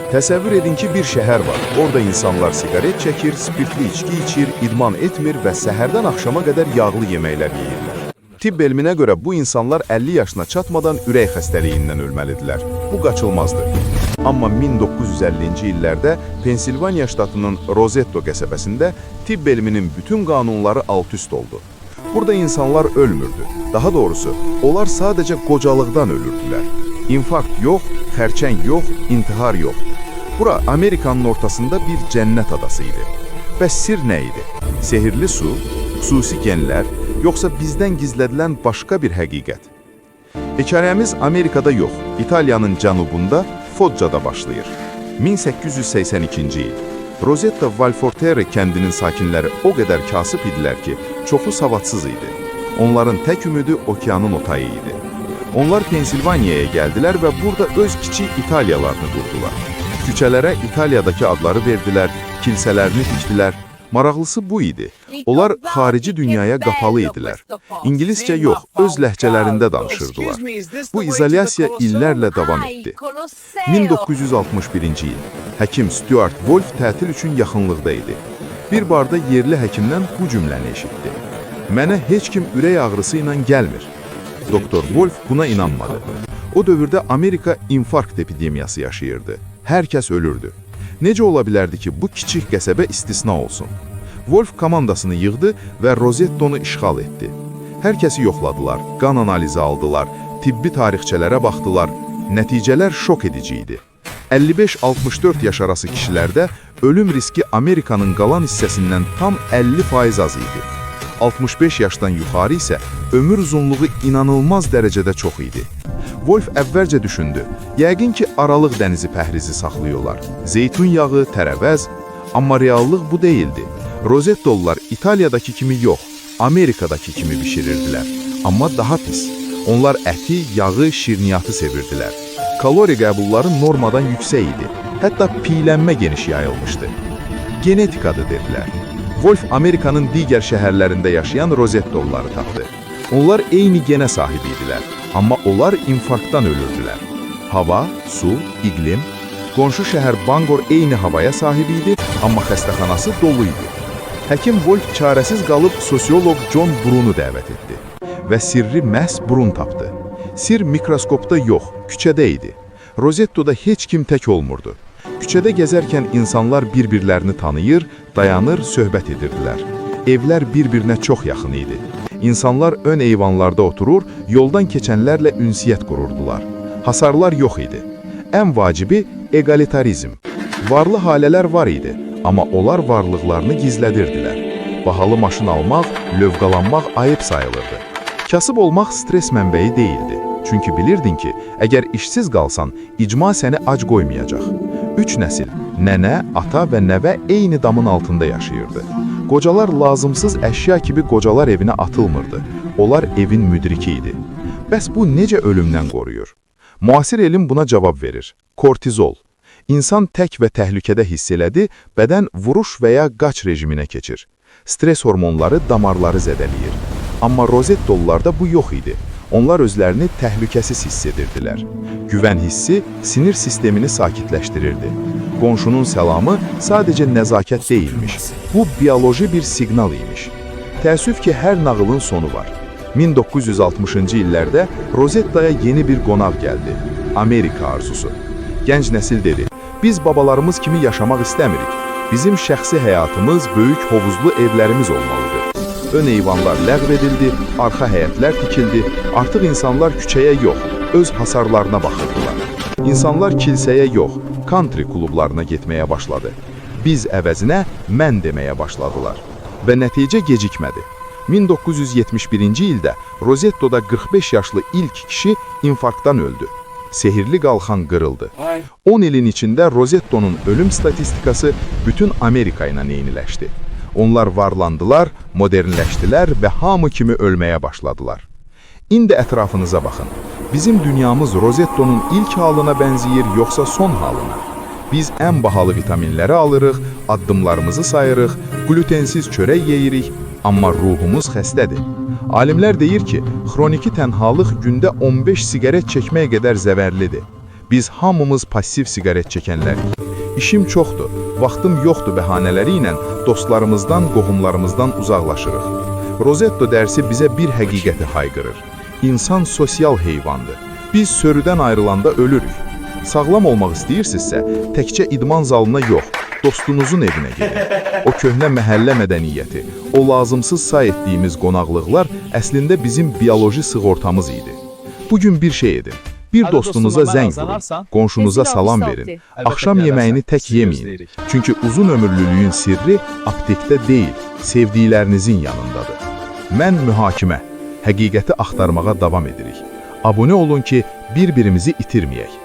Təsəvvür edin ki, bir şəhər var. Orada insanlar siqaret çəkir, spirtli içki içir, idman etmir və səhərdən axşama qədər yağlı yeməklər yeyirlər. Tibb elminə görə bu insanlar 50 yaşına çatmadan ürək xəstəliyindən ölməlidirlər. Bu qaçılmazdır. Amma 1950-ci illərdə Pensilvaniya ştatının Rosetto qəsəbəsində tibb elminin bütün qanunları alt-üst oldu. Burada insanlar ölmürdü. Daha doğrusu, onlar sadəcə qocalıqdan ölürdülər. İnfarkt yox, xərçəng yox, intihar yox. Bura Amerikanın ortasında bir cənnət adası idi. Bəs sir nə idi? Sehirli su, xüsusi genlər, yoxsa bizdən gizlədilən başqa bir həqiqət? Hekayəmiz Amerikada yox, İtaliyanın cənubunda, Foggia'da başlayır. 1882-ci il. Rosetta Valfortere kəndinin sakinləri o qədər kasıb idilər ki, çoxu savadsız idi. Onların tək ümidi okeanın o tayı idi. Onlar Pensilvaniyaya gəldilər və burada öz kiçik İtaliyalarını qurdular. Küçələrə İtaliyadakı adları verdilər, kilsələrini tikdilər. Maraqlısı bu idi. Onlar xarici dünyaya qapalı idilər. İngiliscə yox, öz ləhcələrində danışırdılar. Bu izolyasiya illərlə davam etdi. 1961-ci il. Həkim Stuart Wolf tətil üçün yaxınlıqda idi. Bir barda yerli həkimdən bu cümləni eşitdi. Mənə heç kim ürək ağrısı ilə gəlmir. Doktor Wolf buna inanmadı. O dövrdə Amerika infarkt epidemiyası yaşayırdı. Hər kəs ölürdü. Necə ola bilərdi ki, bu kiçik qəsəbə istisna olsun? Wolf komandasını yığdı və Rosettonu işğal etdi. Hər kəsi yoxladılar, qan analizi aldılar, tibbi tarixçələrə baxdılar. Nəticələr şok edici idi. 55-64 yaş arası kişilərdə ölüm riski Amerikanın qalan hissəsindən tam 50% az idi. 65 yaşdan yuxarı isə ömür uzunluğu inanılmaz dərəcədə çox idi. Wolf əvvəlcə düşündü, yəqin ki, Aralıq dənizi pəhrizi saxlayırlar, zeytun yağı, tərəvəz, amma reallıq bu deyildi. Rosettolular İtaliyadakı kimi yox, Amerikadakı kimi bişirirdilər, amma daha pis. Onlar əti, yağı, şirniyyatı sevirdilər. Kalori qəbulları normadan yüksək idi, hətta piylənmə geniş yayılmışdı. Genetikadır dedilər. Wolf Amerikanın digər şəhərlərində yaşayan Rosettoluları tapdı. Onlar eyni genə sahib idilər, amma onlar infarktdan ölürdülər. Hava, su, iqlim, qonşu şəhər Bangor eyni havaya sahib idi, amma xəstəxanası dolu idi. Həkim Wolf çarəsiz qalıb sosiolog John Brunu dəvət etdi və sirri məhz Brun tapdı. Sir mikroskopda yox, küçədə idi. Rosettoda heç kim tək olmurdu. Küçədə gəzərkən insanlar bir-birlərini tanıyır, dayanır, söhbət edirdilər. Evlər bir-birinə çox yaxın idi. İnsanlar ön eyvanlarda oturur, yoldan keçənlərlə ünsiyyət qururdular. Hasarlar yox idi. Ən vacibi egalitarizm. Varlı ailələr var idi, amma onlar varlıqlarını gizlədirdilər. Bahalı maşın almaq, lövqalanmaq ayıb sayılırdı. Kasıb olmaq stres mənbəyi deyildi. Çünki bilirdin ki, əgər işsiz qalsan, icma səni ac qoymayacaq. 3 nəsil, nənə, ata və nəvə eyni damın altında yaşayırdı. Qocalar lazımsız əşya kimi qocalar evinə atılmırdı. Onlar evin müdriki idi. Bəs bu necə ölümdən qoruyur? Müasir elm buna cavab verir. Kortizol. İnsan tək və təhlükədə hiss elədi, bədən vuruş və ya qaç rejiminə keçir. Stres hormonları damarları zədələyir. Amma Rosettolularda bu yox idi. Onlar özlərini təhlükəsiz hiss edirdilər. Güvən hissi sinir sistemini sakitləşdirirdi. Qonşunun səlamı sadəcə nəzakət deyilmiş. Bu, bioloji bir siqnal imiş. Təəssüf ki, hər nağılın sonu var. 1960-cı illərdə Rosettaya yeni bir qonaq gəldi. Amerika arzusu. Gənc nəsil dedi, biz babalarımız kimi yaşamaq istəmirik. Bizim şəxsi həyatımız, böyük hovuzlu evlərimiz olmalıdır. Ön eyvanlar ləğv edildi, arxa həyətlər tikildi, artıq insanlar küçəyə yox, öz hasarlarına baxırdılar. İnsanlar kilsəyə yox, country klublarına getməyə başladı. Biz əvəzinə mən deməyə başladılar. Və nəticə gecikmədi. 1971-ci ildə Rosettoda 45 yaşlı ilk kişi infarktdan öldü. Sehirli qalxan qırıldı. 10 ilin içində Rosettonun ölüm statistikası bütün Amerika ilə eyniləşdi. Onlar varlandılar, modernləşdilər və hamı kimi ölməyə başladılar. İndi ətrafınıza baxın. Bizim dünyamız Rosettonun ilk halına bənzəyir, yoxsa son halına? Biz ən bahalı vitaminləri alırıq, addımlarımızı sayırıq, glutensiz çörək yeyirik, amma ruhumuz xəstədir. Alimlər deyir ki, xroniki tənhalıq gündə 15 siqaret çəkmək qədər zəvərlidir. Biz hamımız passiv siqaret çəkənlərik. İşim çoxdur, vaxtım yoxdur bəhanələri ilə dostlarımızdan, qohumlarımızdan uzaqlaşırıq. Rozetto dərsi bizə bir həqiqəti hayqırır. İnsan sosial heyvandır. Biz sörüdən ayrılanda ölürük. Sağlam olmaq istəyirsinizsə, təkcə idman zalına yox, dostunuzun evinə gedin. O köhnə məhəllə mədəniyyəti, o lazımsız say etdiyimiz qonaqlıqlar əslində bizim bioloji sığortamız idi. Bugün bir şey edin. Bir dostunuza zəng vurun, qonşunuza salam verin. Axşam yeməyini tək yeməyin. Çünki uzun ömürlülüyün sirri aptekdə deyil, sevdiklərinizin yanındadır. Mən mühakimə, həqiqəti axtarmağa davam edirik. Abunə olun ki, bir-birimizi itirməyək.